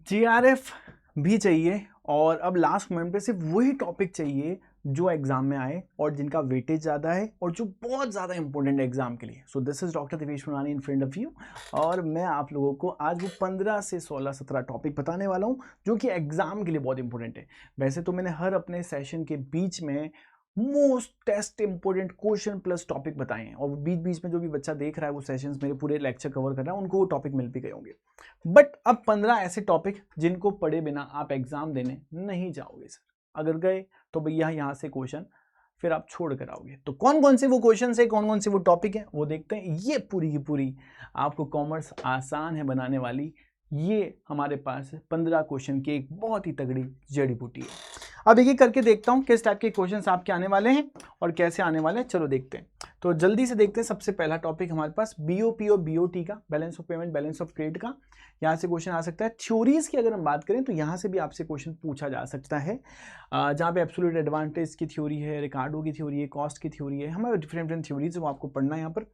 GRF भी चाहिए और अब लास्ट मोमेंट पे सिर्फ वही टॉपिक चाहिए जो एग्जाम में आए और जिनका वेटेज ज़्यादा है और जो बहुत ज़्यादा इंपॉर्टेंट है एग्जाम के लिए। So this is doctor Divesh Murani in front of you और मैं आप लोगों को आज वो 15 से 16-17 टॉपिक बताने वाला हूँ जो कि एग्जाम के लिए बहुत इंपॉर्टेंट है। वैसे तो मैंने हर अपने सेशन के बीच में most test important question plus topic बताए हैं और बीच बीच में जो भी बच्चा देख रहा है वो सेशंस मेरे पूरे लेक्चर कवर कर रहा है उनको वो टॉपिक मिल भी गए होंगे। बट अब 15 ऐसे टॉपिक जिनको पढ़े बिना आप एग्जाम देने नहीं जाओगे सर। अगर गए तो भैया यहाँ से क्वेश्चन फिर आप छोड़ कर आओगे। तो कौन कौन से वो क्वेश्चन है, कौन कौन से वो टॉपिक है वो देखते हैं। ये पूरी की पूरी आपको कॉमर्स आसान है बनाने वाली ये हमारे पास 15 क्वेश्चन की एक बहुत ही तगड़ी जड़ी बूटी है। अब एक एक करके देखता हूं किस टाइप के क्वेश्चंस आपके आने वाले हैं और कैसे आने वाले हैं। चलो देखते हैं। तो जल्दी से देखते हैं। सबसे पहला टॉपिक हमारे पास बीओपी और बीओटी का, balance of payment balance of trade का, यहाँ से क्वेश्चन आ सकता है। थ्योरीज की अगर हम बात करें तो यहाँ से भी आपसे क्वेश्चन पूछा जा सकता है, जहाँ पे एब्सोल्यूट एडवांटेज की थ्योरी है, रिकार्डो की थ्योरी है, कॉस्ट की थ्योरी है, हमारे डिफरेंट डिफरेंट थ्योरीज वो आपको पढ़ना है। यहाँ पर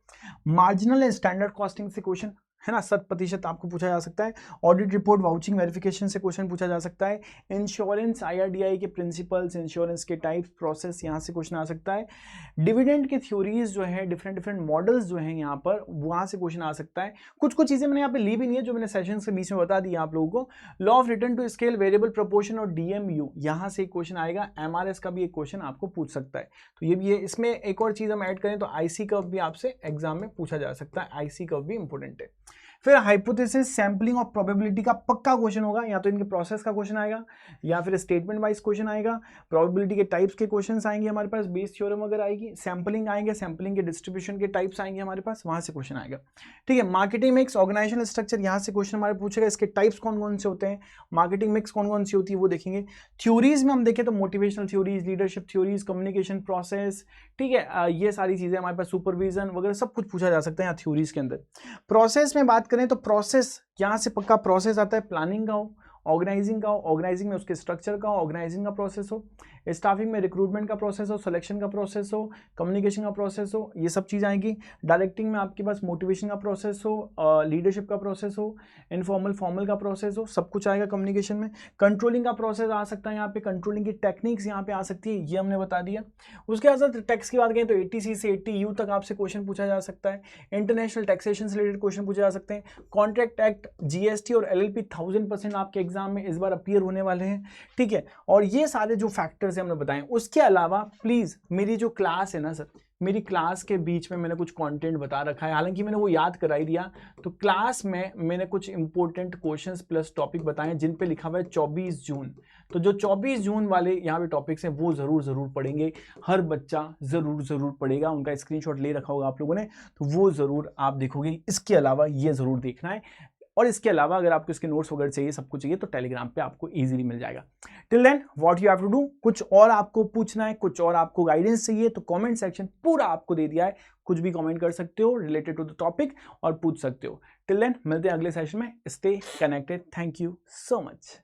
मार्जिनल एंड स्टैंडर्ड कॉस्टिंग से क्वेश्चन है ना 100% आपको पूछा जा सकता है। ऑडिट रिपोर्ट वाउचिंग वेरिफिकेशन से क्वेश्चन पूछा जा सकता है। इंश्योरेंस आईआरडीआई के प्रिंसिपल्स, इंश्योरेंस के टाइप्स, प्रोसेस यहाँ से क्वेश्चन आ सकता है। डिविडेंड के थ्योरीज जो है, डिफरेंट डिफरेंट मॉडल्स जो हैं यहाँ पर, वहाँ से क्वेश्चन आ सकता है। कुछ कुछ चीज़ें मैंने यहाँ पे ली भी नहीं है जो मैंने सेशन के बीच में बता दी आप लोगों को। Law of return to scale, variable proportion और डीएमयू यहाँ से एक क्वेश्चन आएगा। एमआरएस का भी एक क्वेश्चन आपको पूछ सकता है। तो ये भी है। इसमें एक और चीज़ हम ऐड करें तो आईसी कर्व भी आपसे एग्जाम में पूछा जा सकता है। आईसी कर्व भी इंपॉर्टेंट है। फिर हाइपोथेसिस, सैंपलिंग और प्रोबेबिलिटी का पक्का क्वेश्चन होगा। या तो इनके प्रोसेस का क्वेश्चन आएगा या फिर स्टेटमेंट वाइज क्वेश्चन आएगा। प्रोबेबिलिटी के टाइप्स के क्वेश्चंस आएंगे हमारे पास, बेस थ्योरम वगैरह आएगी। सैंपलिंग आएंगे, सैंपलिंग के डिस्ट्रीब्यूशन के टाइप्स आएंगे हमारे पास, वहां से क्वेश्चन आएगा। ठीक है। मार्केटिंग मिक्स, ऑर्गेनाइजेशनल स्ट्रक्चर, यहाँ से क्वेश्चन हमारे पूछेगा। इसके टाइप्स कौन कौन से होते हैं, मार्केटिंग मिक्स कौन कौन सी होती है वो देखेंगे। थ्योरीज में हम देखें तो motivational theories, leadership theories, communication process, ठीक है, ये सारी चीजें हमारे पास, सुपरविजन वगैरह सब कुछ पूछा जा सकता है यहाँ थ्योरीज के अंदर। प्रोसेस में बात करें तो प्रोसेस यहां से पक्का प्रोसेस आता है। प्लानिंग का हो, ऑर्गेनाइजिंग का हो, ऑर्गेनाइजिंग में उसके स्ट्रक्चर का हो, ऑर्गेनाइजिंग का प्रोसेस हो, स्टाफिंग में रिक्रूटमेंट का प्रोसेस हो, सिलेक्शन का प्रोसेस हो, कम्युनिकेशन का प्रोसेस हो, ये सब चीज़ आएंगी। डायरेक्टिंग में आपके पास मोटिवेशन का प्रोसेस हो, लीडरशिप का प्रोसेस हो, इनफॉर्मल फॉर्मल का प्रोसेस हो, सब कुछ आएगा कम्युनिकेशन में। कंट्रोलिंग का प्रोसेस आ सकता है यहाँ पे, कंट्रोलिंग की टेक्निक्स यहाँ पे आ सकती है, ये हमने बता दिया। उसके बाद टैक्स की बात करें तो 80C से 80U तक आपसे क्वेश्चन पूछा जा सकता है। इंटरनेशनल टैक्सेशन से रिलेटेड क्वेश्चन पूछे जा सकते हैं। कॉन्ट्रैक्ट एक्ट, जीएसटी और एलएलपी 1000% आपके एग्जाम में इस बार अपीयर होने वाले हैं। ठीक है। और ये सारे जो फैक्टर्स हमने बताए, उसके अलावा प्लीज मेरी जो क्लास है ना सर, मेरी क्लास के बीच में मैंने कुछ कंटेंट बता रखा है, हालांकि मैंने वो याद करा ही दिया। तो क्लास में मैंने कुछ इंपॉर्टेंट क्वेश्चंस प्लस टॉपिक बताए जिन पे लिखा हुआ है 24 जून। तो जो 24 जून वाले यहाँ पे टॉपिक्स हैं वो जरूर पढ़ेंगे। हर बच्चा जरूर पढ़ेगा। उनका स्क्रीनशॉट ले रखा होगा आप लोगों ने, तो वो जरूर आप देखोगे। इसके अलावा ये जरूर देखना है। और इसके अलावा अगर आपको इसके नोट्स वगैरह चाहिए, सब कुछ चाहिए, तो टेलीग्राम पे आपको इजीली मिल जाएगा। Till then what you have to do, कुछ और आपको पूछना है, कुछ और आपको गाइडेंस चाहिए, तो कमेंट सेक्शन पूरा आपको दे दिया है। कुछ भी कमेंट कर सकते हो रिलेटेड टू द टॉपिक और पूछ सकते हो। टिल देन मिलते हैं अगले सेशन में। Stay connected. Thank you so much.